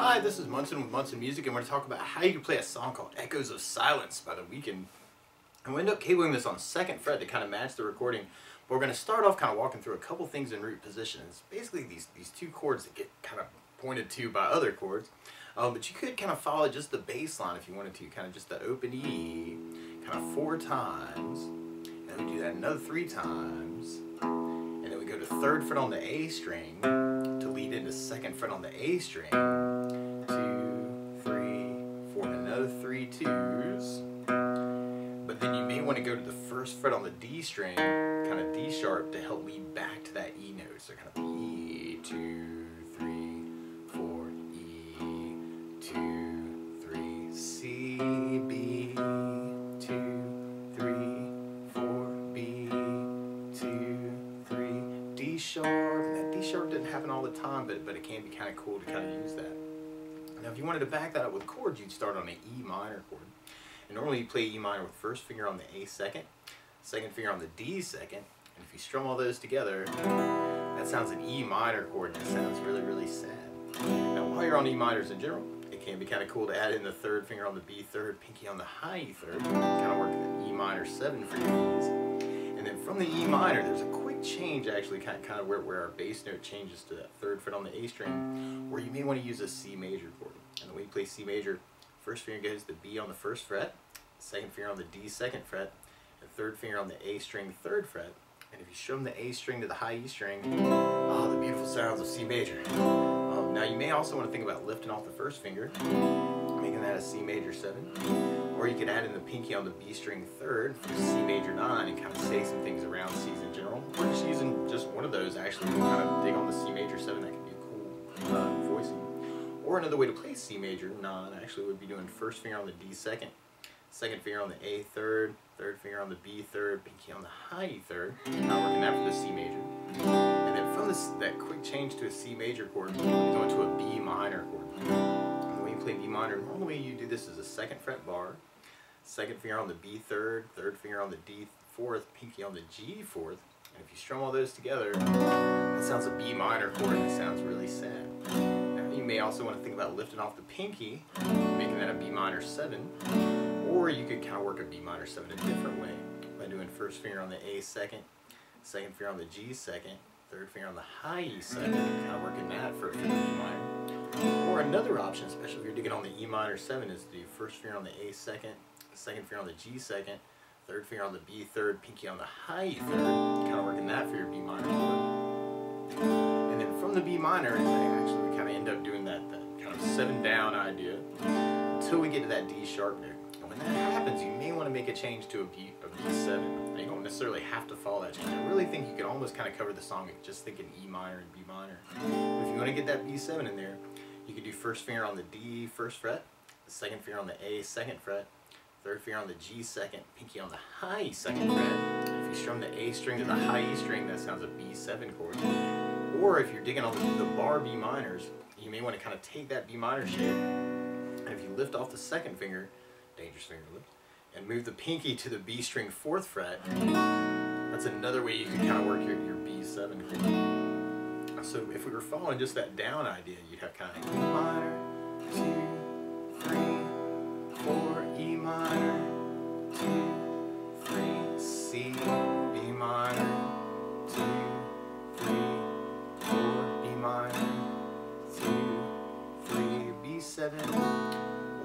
Hi, this is Munson with Munson Music, and we're going to talk about how you can play a song called Echoes of Silence by The Weeknd. And we end up cabling this on 2nd fret to kind of match the recording. But we're going to start off kind of walking through a couple things in root position. It's basically these two chords that get kind of pointed to by other chords. But you could kind of follow just the bass line if you wanted to, kind of just the open E, kind of 4 times. And then we do that another 3 times. And then we go to 3rd fret on the A string to lead into 2nd fret on the A string. 2, 3, 4, and another 3 twos. But then you may want to go to the 1st fret on the D string, kind of D sharp, to help lead back to that E note. So kind of E, 2, 3, 4, E, 2, 3, C, B, 2, 3, 4, B, 2, 3, D sharp. And that D sharp doesn't happen all the time, but it can be kind of cool to kind of use that. Now if you wanted to back that up with chords, you'd start on an E minor chord. And normally you play E minor with 1st finger on the A second, 2nd finger on the D second, and if you strum all those together, that sounds an E minor chord, and it sounds really, really sad. Now while you're on E minors in general, it can be kind of cool to add in the 3rd finger on the B third, pinky on the high E third, kind of work the E minor 7 for your E's. And then from the E minor, there's a quick change actually, kind of where our bass note changes to that 3rd fret on the A string, where you may want to use a C major chord. And the way you play C major, 1st finger goes to the B on the 1st fret, 2nd finger on the D 2nd fret, and 3rd finger on the A string 3rd fret. And if you strum the A string to the high E string, oh, the beautiful sounds of C major. Now you may also want to think about lifting off the 1st finger, making that a C major 7. Or you could add in the pinky on the B string 3rd for C major 9 and kind of say some things around C's in general. Or just using just one of those actually to kind of dig on the C major 7. That could be a cool voicing. Or another way to play C major 9 actually would be doing 1st finger on the D 2nd, 2nd finger on the A 3rd, 3rd finger on the B 3rd, pinky on the high E 3rd, not working that for the C major. And then from that quick change to a C major chord, you go into a B minor chord. And when you play B minor, normally you do this as a 2nd fret bar, 2nd finger on the B 3rd, 3rd finger on the D 4th, pinky on the G 4th, and if you strum all those together, that sounds a B minor chord and it sounds really sad. You may also want to think about lifting off the pinky, making that a B minor 7, or you could kind of work a B minor 7 a different way by doing 1st finger on the A 2nd, 2nd finger on the G 2nd, 3rd finger on the high E 2nd, kind of working that for the E minor. Or another option, especially if you're digging on the E minor 7, is to do 1st finger on the A 2nd, 2nd finger on the G 2nd, 3rd finger on the B 3rd, pinky on the high E 3rd, kind of working that for your B minor chord. And then from the B minor, actually we kind of end up doing that kind of 7 down idea until we get to that D sharp note. And when that happens, you may want to make a change to a B7. Now, you don't necessarily have to follow that change. I really think you can almost kind of cover the song with just thinking E minor and B minor. But if you want to get that B7 in there, you could do 1st finger on the D 1st fret, 2nd finger on the A 2nd fret, 3rd finger on the G 2nd, pinky on the high E 2nd fret. And if you strum the A string to the high E string, that sounds a B7 chord. Or if you're digging on the bar B minors, you may want to kind of take that B minor shape, and if you lift off the 2nd finger, dangerous finger lift, and move the pinky to the B string 4th fret, that's another way you can kind of work your B7 chord. So if we were following just that down idea, you'd have kind of E minor, 2, 3, 4, E minor, 2, 3, C, B minor, 2, 3, 4, B minor, 2, 3, B7.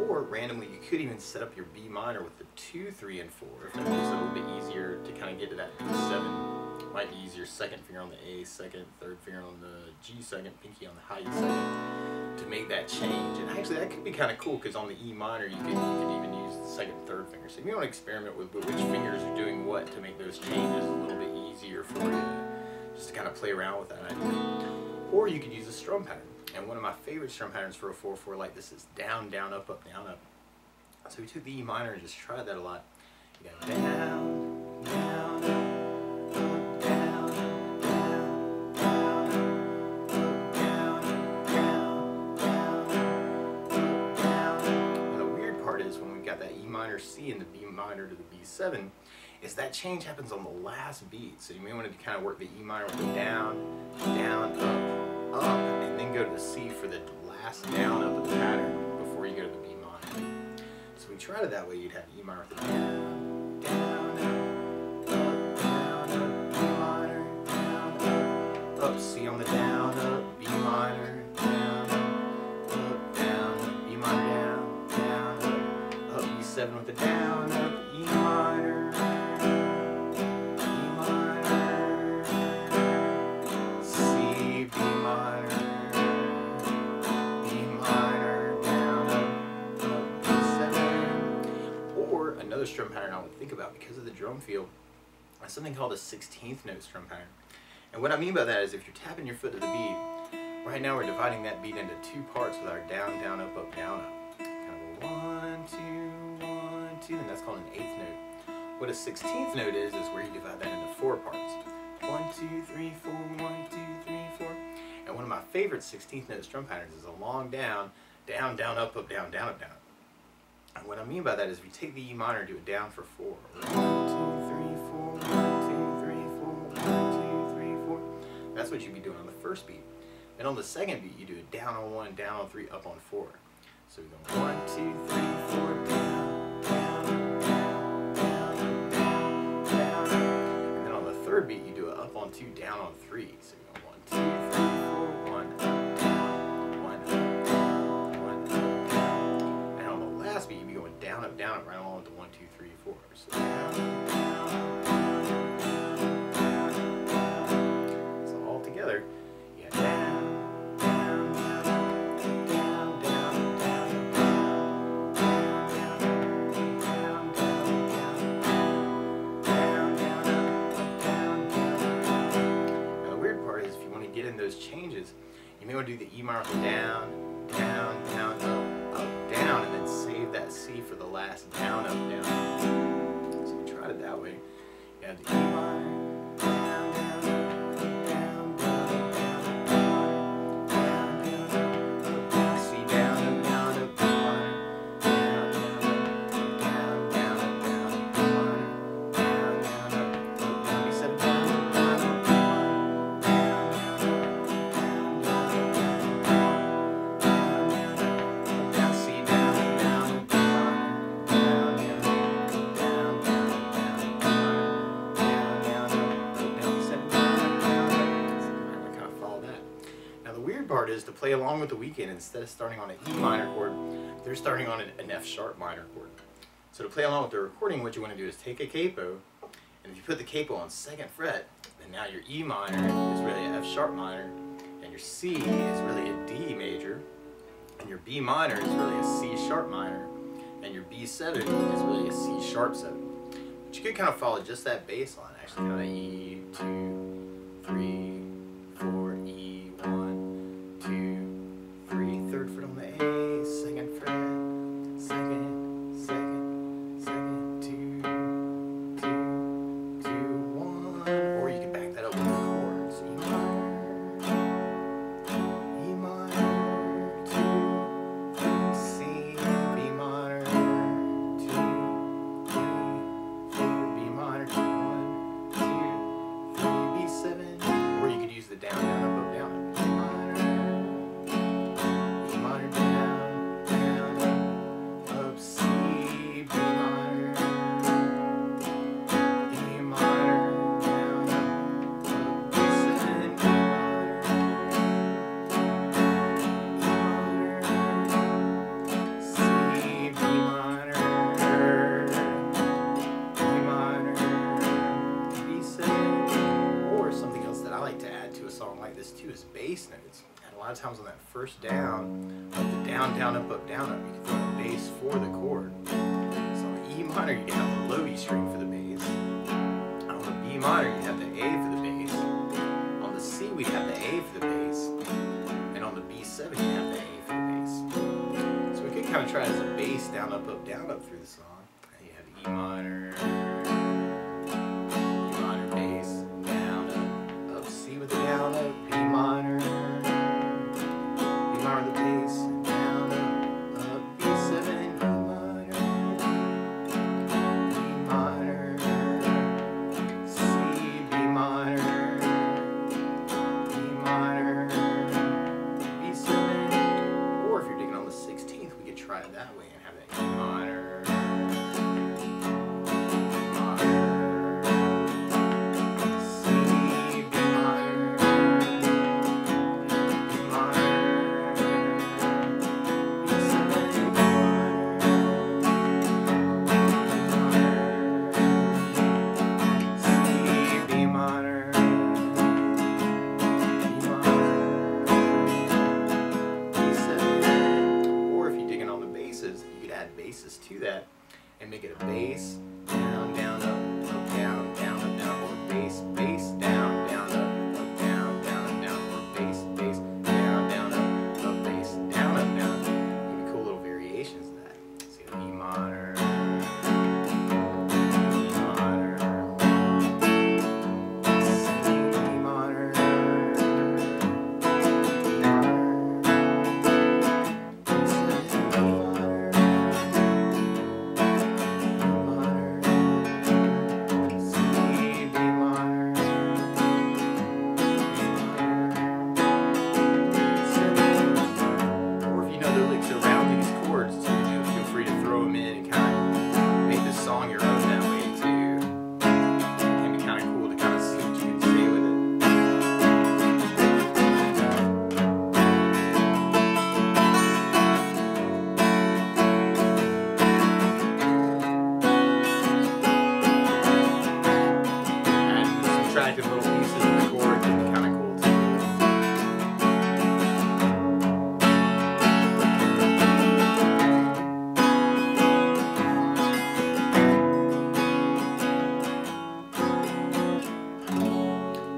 Or randomly, you could even set up your B minor with the 2, 3, and 4. If that makes it a little bit easier to kind of get to that B7. Might be easier 2nd finger on the A 2nd, 3rd finger on the G 2nd, pinky on the high E 2nd, to make that change. And actually, that could be kind of cool because on the E minor, you could even use the 2nd, 3rd finger. So you may want to experiment with which fingers are doing what to make those changes a little bit easier for you, just to kind of play around with that idea. Or you could use a strum pattern. And one of my favorite strum patterns for a 4/4 like this is down, down, up, up, down, up. So we took the E minor and just tried that a lot. You got down, down, up, down, down, down, down, down, down. And the weird part is when we got that E minor C and the B minor to the B7, is that change happens on the last beat. So you may want to kind of work the E minor with the down, down, up, up, and then go to the C for the last down up of the pattern before you go to the B minor. So we tried it that way. You'd have E minor with the down, down, up, E minor, down, up, C on the down, up, B minor, down, up, B minor, down, up, B7 with the down, up, E minor, another strum pattern I would think about because of the drum feel is something called a 16th note strum pattern. And what I mean by that is if you're tapping your foot to the beat, right now we're dividing that beat into two parts with our down, down, up, up, down, up. Kind of a 1, 2, 1, 2, and that's called an 8th note. What a 16th note is where you divide that into 4 parts. 1, 2, 3, 4, 1, 2, 3, 4. And one of my favorite 16th note strum patterns is a long down, down, down, up, up, down, down, up, down. And what I mean by that is if you take the E minor and do it down for 4. 1, 2, 3, 4, 1, 2, 3, 4, 1, 2, 3, 4. That's what you'd be doing on the first beat. And on the second beat, you do it down on 1, down on 3, up on 4. So we go 1, 2, 3, 4, down, down, down, down, down. And then on the third beat, you do it up on 2, down on 3. So we go 1, 2, 3, 4, 1, up, down, 1, up, down, 1, up, down. And on the last beat, you'd be going down, up, right along with the 1, 2, 3, 4. So down, down, down, down, down. So all together, you have down, down, down, down, down, down, down, down, down, down, down, down. Now the weird part is if you want to get in those changes, you may want to do the E minor down, down, down, up, down, and then save that C for the last down, up, down. So we tried it that way. You have the E minor, down, down, down, down, down, down, down, C down, up, down, up, B minor, down, down, down, down, down, B minor, down, down, up, B7, down, down, down, part is to play along with the Weeknd. Instead of starting on an E minor chord, they're starting on an F sharp minor chord. So to play along with the recording, what you want to do is take a capo, and if you put the capo on 2nd fret, then now your E minor is really an F sharp minor, and your C is really a D major, and your B minor is really a C sharp minor, and your B7 is really a C sharp 7. But you could kind of follow just that bass line, actually, kind of E, 2, 3, 4, E, 1, 2, 3, 3rd fret on the A, 2nd fret, 2nd, 2nd, 2, 2, 2, 1, or you can back that up with the chords. E minor, 2, 3, C, B minor, 2, 3, 4, B minor, 1, 2, 3, B7, or you could use the down, down, up, up, down. Is bass notes, and a lot of times on that first down, of the down, down, up, down, up, you can throw a bass for the chord. So on the E minor, you have the low E string for the bass. On the B minor, you have the A for the bass. On the C, we have the A for the bass, and on the B7, you have the A for the bass. So we could kind of try it as a bass down, up, through the song. And you have E minor. Down, up, B minor, the bass, down, up, B7, E minor, C, B minor, make it a bass, down, down, up, down, down, up, down, or bass, bass, down, down, up, down, down, up, down, or bass, bass, down, down, up, bass, down, up, down. Give me cool little variations of that. See, E minor, E minor, C, E minor, little pieces of the chord can be kind of cool too.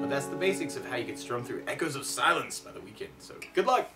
But that's the basics of how you can strum through Echoes of Silence by The Weeknd. So good luck!